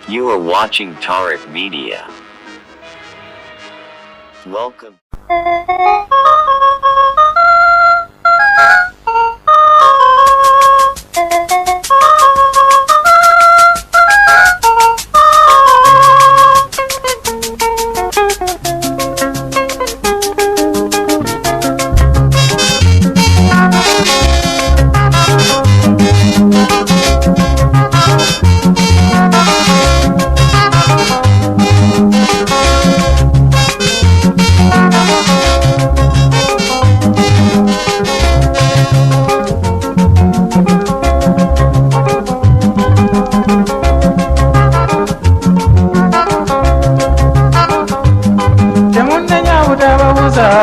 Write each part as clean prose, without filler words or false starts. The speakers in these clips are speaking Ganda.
You are watching Tariq Media. Welcome.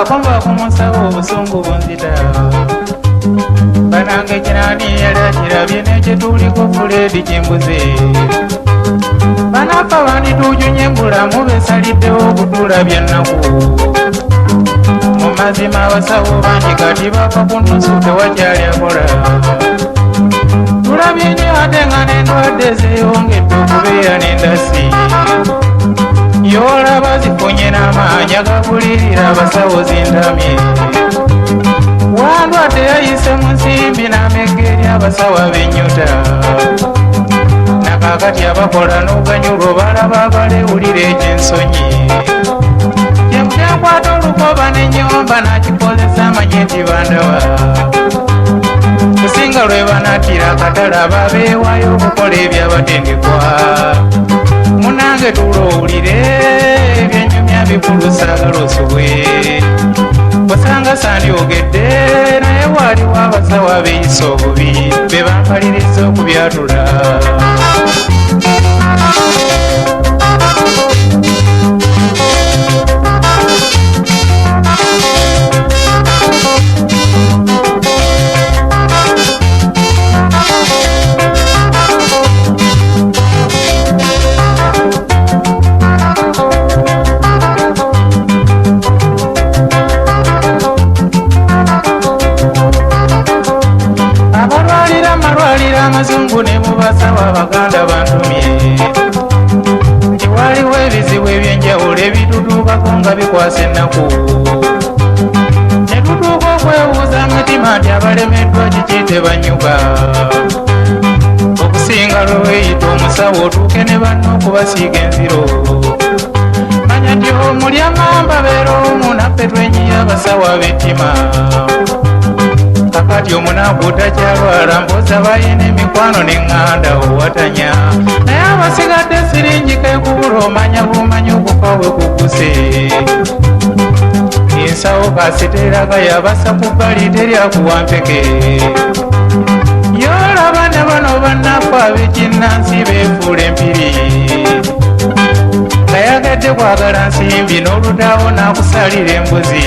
Kwamba kumusaba obusungu bunzita banange kinani yalagira byene kyetuliko Fuledi Kimbuze banafa banditujunye mbulamu besaliddewo okutula byennaku mu mazima abasawo bangi kati bafa ku nnusu tewakyali akola tulabye nnyo ate nga n'endwadde zeeyongedde okubeera n'endasi yolaba zifunye n'amaanyi agabulirira abasawo zintamye wandwadde yayise mu nsimbi n'amegga eri abasawo ab'ennyuta nakakati abakola n'oganyulwa balaba abalewulira ekyensonyi kyemukyankwata olukoba n'ennyomba n'akikozesa amanye nti bandawa kusinga lwe banattira akatala babeewaayo okukola ebyabatendekwa munange tulowulire ebyenyumya bikulusaagala osobwe osanga sandyogedde naye waaliwo abasawo abeeyisa obubi be bambaliriza okubyatula amazungu ne mubasawo abaganda bantumye nti waliwo ebizibu ebyenjawulo ebitutuukako nga bikwasa ennaku ne tutuuka okwebuuza mitima nti abalemeddwa kiki tebanyuka okusinga lwe weeyita omusawo otuuke ne banno okubasiiga enziro manya nti omuli amamba beera omu naffe twenyiya abasawo ab'ettima kakati omunaku takyalwala mpoza bayina emikwano neŋŋanda owatanya naye abasigadde siringi kekubula omanya bumanyi okufa bwe kuguse ensawo kasiteraga yabasa ku bbali teryakuwampeke yolaba ne bano bannaku ab'ekinnansi beefuula empiri nga yagadde kwagala nsimbi n'oludaawo n'akusalira embuzi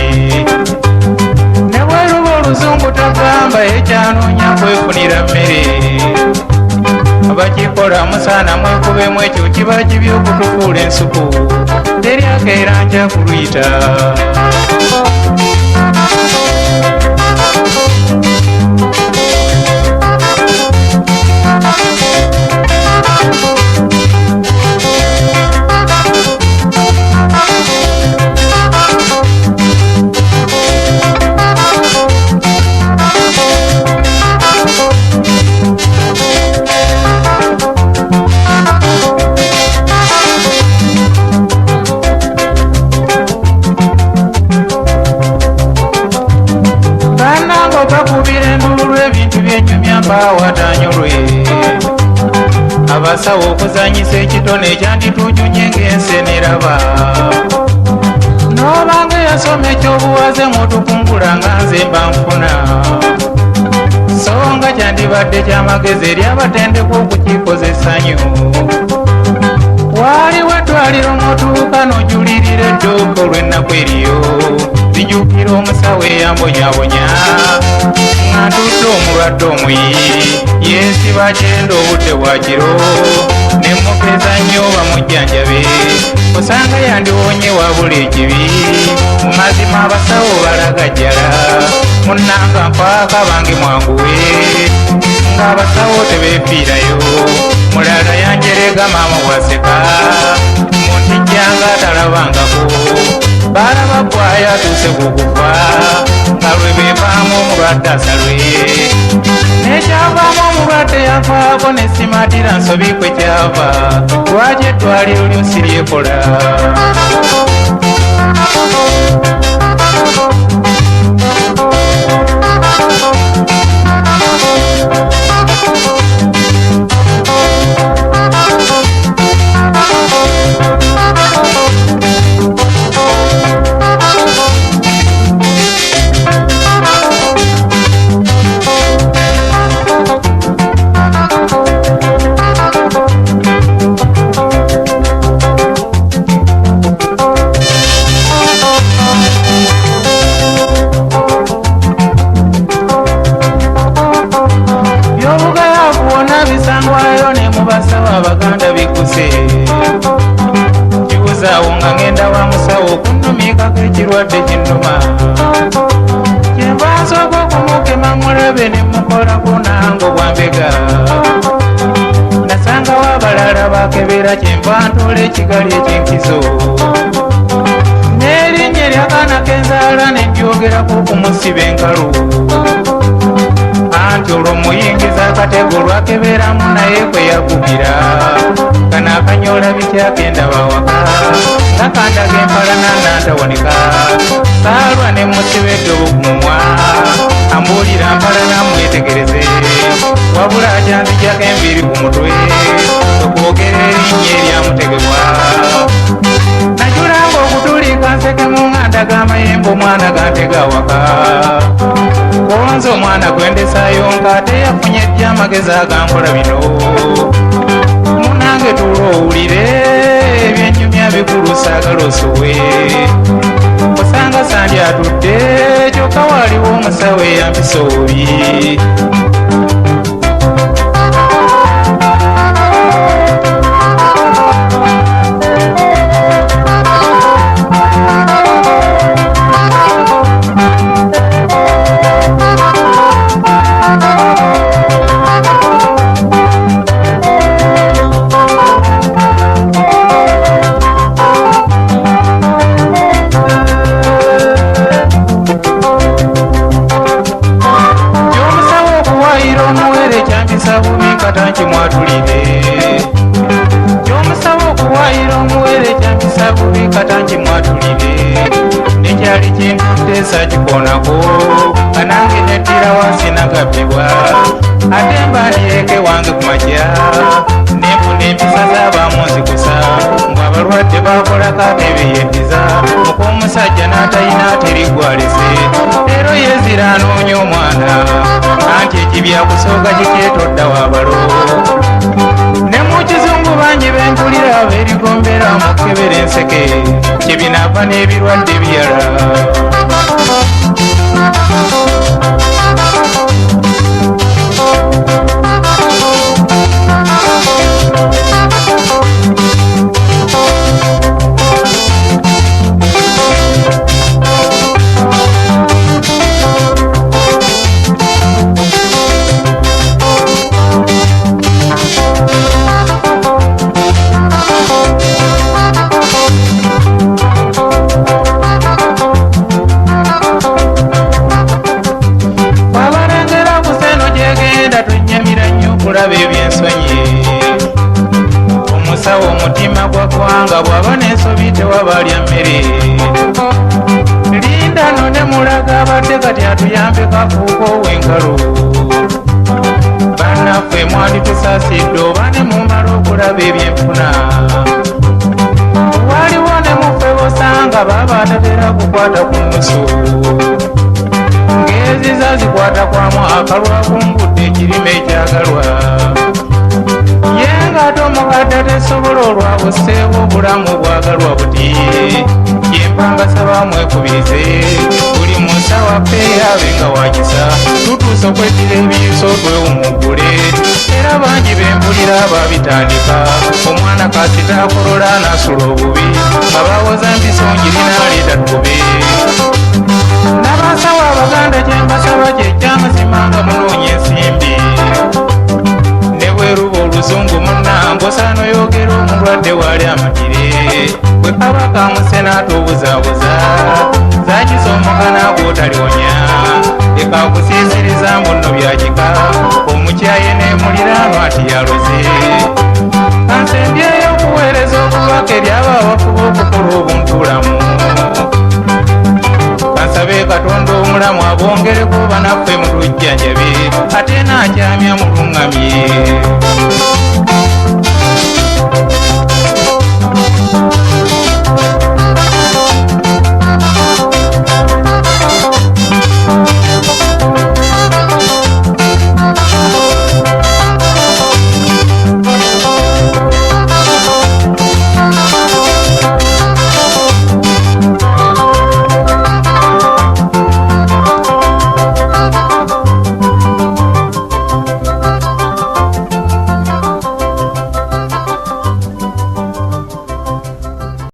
oluzungu tagamba ekyanoonya kwefunira mmere abakikola musaana mwekubemu ekyo kiba kibi okutufuula ensuku teryakeera nja kuluyita awatanyolwe abasawo okuzanyisa ekitone ekyanditujunye ng'enseneraba n'obanga yasoma ekyobuwaze mutukungula nga nze mba nfuna so nga kyandibadde kyamagezi eri abatendekwa okukikozesa nnyo waliwo eddwaliro mutuuka n'ojulirira edduuka olw'ennaku eriyo bijjukira omusawo eyambonyabonya nga ntudde omulwadde omuyi yeesiba kyenda obudde bwa kiro ne mukeza nnyo bamujjanjabe osanga yandiwonye wabula ekibi mu mazima abasawo balagajjala munnanga mpaaka bange mwanguwe ng'abasawo tebeefiirayo. Mulala yanjerega maama bw'aseka mu ntijjanga atalabangako. Balaba gw'ayo atuuse ku kufa nga lwe beevaamu omulwadde asalwe. Nekyavaamu omulwadde yafaako ne simatira nsobi kwe kyava. Lwaki eddwaliro lyo siryekola? Abaganda bikuse kibuzaawo nga ngenda wa musawo okunnumikako ekirwadde kinnuma. Kyenva nsooka okumukema mulabe ne mukolako nange obwambega. Nasangawo abalala bakebera kyenva ntoola ekigali eky'enkizo. N'erinnya ery'akaana kenzaala ne ndyogerako okumusiba enkalu. Anti olwo muyingiza akatego lwakeberamu naye kwe yagubira. Kano akanyola bikyagenda bawaka nga kandaga empalana nantawanika. Saalwa ne musiba eddobo ku mumwa ambuulira mpalana mwetegereze. Wabula akyanzijjako enviiri ku mutwe okwogera erinnya eryamutegekwa. Najulanga okutulika nsekemu nga ndaga amayembe omwana gantega awaka. Konze omwana gwendesaayo ng'ate yafunye ejja amagezi agankola bino. Munange tulo owulire ebyennyumya bikulu saagala osuwe. Osanga sandi atudde kyokka waaliwo omusawo eyampisa obubi. Katanki mwatulire kyomusaba okuwaayira omuwere kyampisa bubi katanki mwatulire. Nekyali kintudde sakikonako kanange nettira wansi nagabbibwa. Ate mbandyeke wange ku majja nenfuna empisa z'abamu nzikusa ng'abalwadde bakolako atebeyeddiza. Muk'omusajja n'atalina terigwalise leero yezira anoonya omwana. Anti ekibyakusooka kikyetodda wabalo. Ne mu kizungu bangi bempulira beerigombera mukebera enseke kyebinaava n'ebirwadde byala. Okulaba ebyensonyi omusawo omutima gwa ggwanga bw'aba n'ensobi tewabalya mmere. Linda no ne mulaga abadde kati atuyambe kafuuko ow'enkalu. Bannaffe mwanditusasidde oba ne mumala okulaba ebyenfuna. Waliwo ne muffe bosanga baba atatera kukwata ku nnusu. Ng'eziza zikwata kwamu akalwa kungudde ekirime ekyagalwa. Ye ng'ate omukadde tesobola olwabuseewo obulamu bwagalwa buti. Ye mpambasaba mwekubirize buli musawo affe abe nga wakisa. Tutuuse okweddira ebiyiso twewumuggule era bangi bempulira babitandika. Omwana kasita akolola anasula obubi nga bawoza mpisa ngirina aleeta tukube. N'abasawo Abaganda kye mbasaba kye ky'amazima nga munoonya ensimbi. kankosano yogera omulwadde wali amatire bwe kaba kamusena atubuzabuza zakisomokana gwotaliwonya leka kusiisiriza mbuno byakika omukyaye nemuliraano ati yaloze kansembyeyo okuweereza obubaka eri abo abafuba okukola obuntulamu kansabe katonda omulamu abongereko banaffe mu lujjanjabe ate naakyamya muluŋŋamye